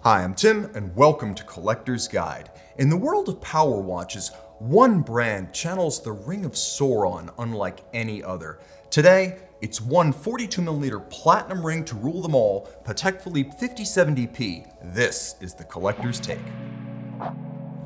Hi, I'm Tim, and welcome to Collector's Guide. In the world of power watches, one brand channels the Ring of Sauron unlike any other. Today, it's one 42mm platinum ring to rule them all, Patek Philippe 5070P. This is the Collector's Take.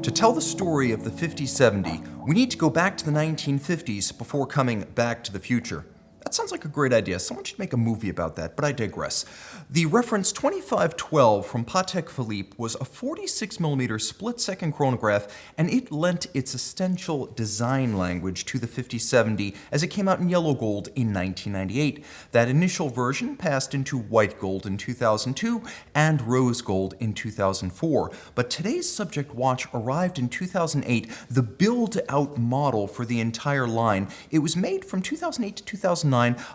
To tell the story of the 5070, we need to go back to the 1950s before coming back to the future. That sounds like a great idea. Someone should make a movie about that, but I digress. The reference 2512 from Patek Philippe was a 46mm split-second chronograph, and it lent its essential design language to the 5070 as it came out in yellow gold in 1998. That initial version passed into white gold in 2002 and rose gold in 2004. But today's subject watch arrived in 2008, the build-out model for the entire line. It was made from 2008 to 2009,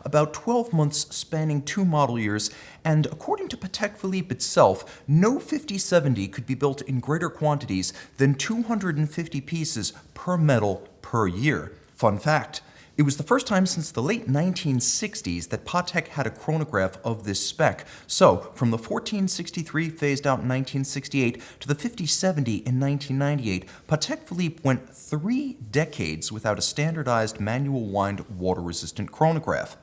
about 12 months spanning 2 model years, and according to Patek Philippe itself, no 5070 could be built in greater quantities than 250 pieces per metal per year. Fun fact, it was the first time since the late 1960s that Patek had a chronograph of this spec. So, from the 1463 phased out in 1968 to the 5070 in 1998, Patek Philippe went 3 decades without a standardized manual wind water-resistant chronograph.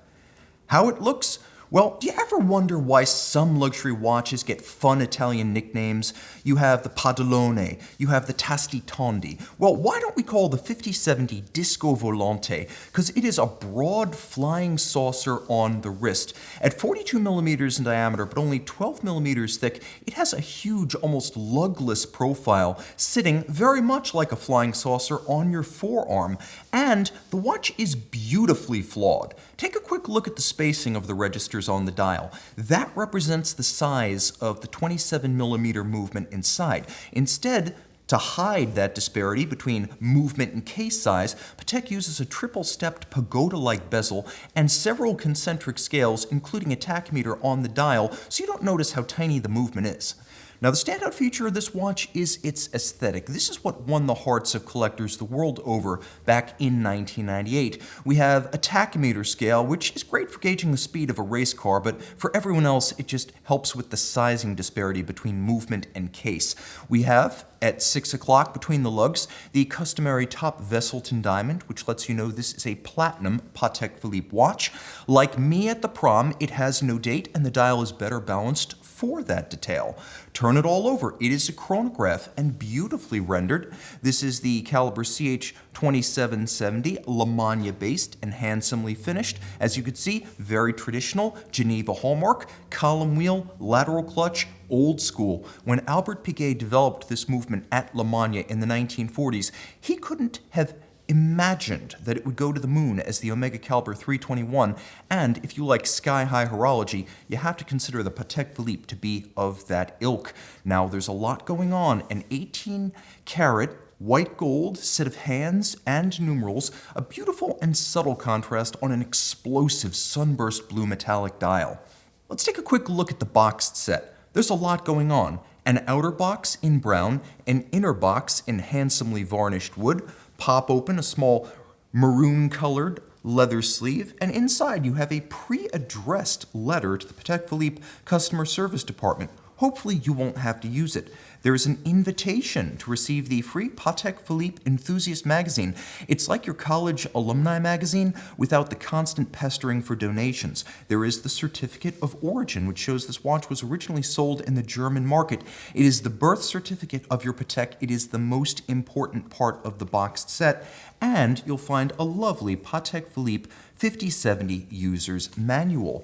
How it looks? Well, do you ever wonder why some luxury watches get fun Italian nicknames? You have the Padalone, you have the Tasti Tondi. Well, why don't we call the 5070 Disco Volante? Because it is a broad flying saucer on the wrist. At 42mm in diameter, but only 12mm thick, it has a huge, almost lugless profile, sitting very much like a flying saucer on your forearm. And the watch is beautifully flawed. Take a quick look at the spacing of the registers on the dial. That represents the size of the 27mm movement inside. Instead, to hide that disparity between movement and case size, Patek uses a triple-stepped pagoda-like bezel and several concentric scales, including a tachymeter on the dial, so you don't notice how tiny the movement is. Now, the standout feature of this watch is its aesthetic. This is what won the hearts of collectors the world over back in 1998. We have a tachymeter scale, which is great for gauging the speed of a race car, but for everyone else, it just helps with the sizing disparity between movement and case. We have, at 6 o'clock between the lugs, the customary top Vesselton diamond, which lets you know this is a platinum Patek Philippe watch. Like me at the prom, it has no date, and the dial is better balanced for that detail. Turn it all over. It is a chronograph and beautifully rendered. This is the caliber CH2770, Le Mans based and handsomely finished. As you can see, very traditional, Geneva hallmark, column wheel, lateral clutch, old school. When Albert Piguet developed this movement at Le Mans in the 1940s, he couldn't have imagined that it would go to the moon as the Omega Caliber 321, and if you like sky-high horology, you have to consider the Patek Philippe to be of that ilk. Now, there's a lot going on. An 18-karat white gold set of hands and numerals, a beautiful and subtle contrast on an explosive sunburst blue metallic dial. Let's take a quick look at the boxed set. There's a lot going on. An outer box in brown, an inner box in handsomely varnished wood. Pop open a small maroon-colored leather sleeve, and inside you have a pre-addressed letter to the Patek Philippe customer service department. Hopefully you won't have to use it. There is an invitation to receive the free Patek Philippe Enthusiast magazine. It's like your college alumni magazine without the constant pestering for donations. There is the certificate of origin, which shows this watch was originally sold in the German market. It is the birth certificate of your Patek. It is the most important part of the boxed set. And you'll find a lovely Patek Philippe 5070 user's manual.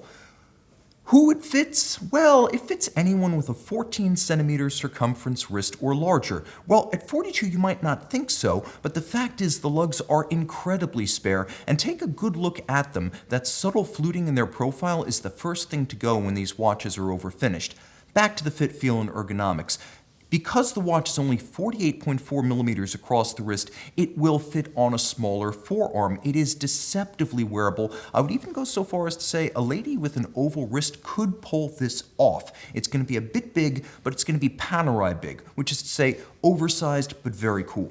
Who it fits? Well, it fits anyone with a 14cm circumference wrist or larger. Well, at 42 you might not think so, but the fact is the lugs are incredibly spare, and take a good look at them. That subtle fluting in their profile is the first thing to go when these watches are overfinished. Back to the fit, feel, and ergonomics. Because the watch is only 48.4mm across the wrist, it will fit on a smaller forearm. It is deceptively wearable. I would even go so far as to say a lady with an oval wrist could pull this off. It's going to be a bit big, but it's going to be Panerai big, which is to say oversized but very cool.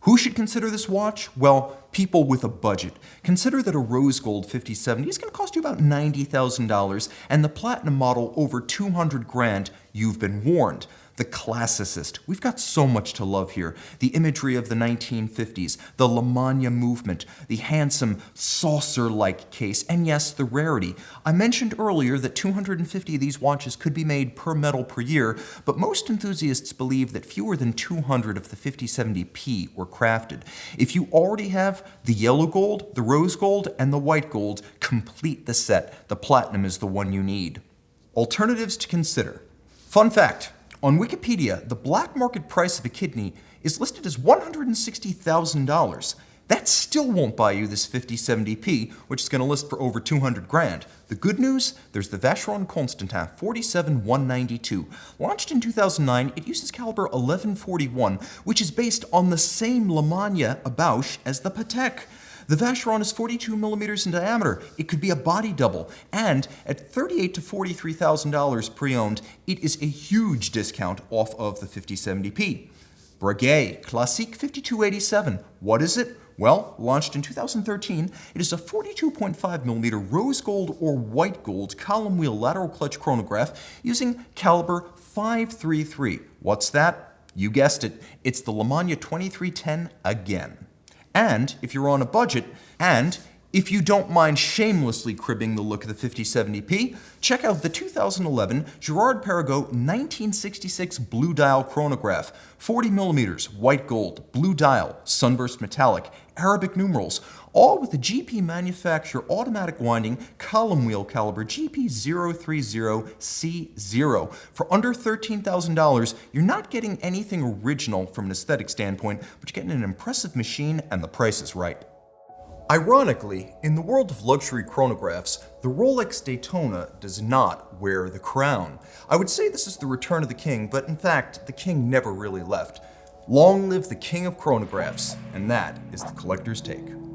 Who should consider this watch? Well, people with a budget. Consider that a rose gold 5070 is going to cost you about $90,000, and the platinum model over 200 grand. You've been warned. The classicist. We've got so much to love here. The imagery of the 1950s, the La Manna movement, the handsome saucer-like case, and yes, the rarity. I mentioned earlier that 250 of these watches could be made per metal per year, but most enthusiasts believe that fewer than 200 of the 5070P were crafted. If you already have the yellow gold, the rose gold, and the white gold, complete the set. The platinum is the one you need. Alternatives to consider. Fun fact. On Wikipedia, the black market price of a kidney is listed as $160,000. That still won't buy you this 5070P, which is going to list for over 200 grand. The good news? There's the Vacheron Constantin 47192. Launched in 2009, it uses caliber 1141, which is based on the same La Manna Bausch as the Patek. The Vacheron is 42 millimeters in diameter. It could be a body double. And at $38,000 to $43,000 pre-owned, it is a huge discount off of the 5070P. Breguet Classique 5287. What is it? Well, launched in 2013, it is a 42.5 millimeter rose gold or white gold column wheel lateral clutch chronograph using caliber 533. What's that? You guessed it. It's the La Manna 2310 again. And if you're on a budget, and if you don't mind shamelessly cribbing the look of the 5070P, check out the 2011 Girard-Perregaux 1966 blue dial chronograph. 40 millimeters, white gold, blue dial, sunburst metallic, Arabic numerals, all with the GP manufacturer automatic winding column wheel caliber GP030C0. For under $13,000, you're not getting anything original from an aesthetic standpoint, but you're getting an impressive machine, and the price is right. Ironically, in the world of luxury chronographs, the Rolex Daytona does not wear the crown. I would say this is the return of the king, but in fact, the king never really left. Long live the king of chronographs, and that is the collector's take.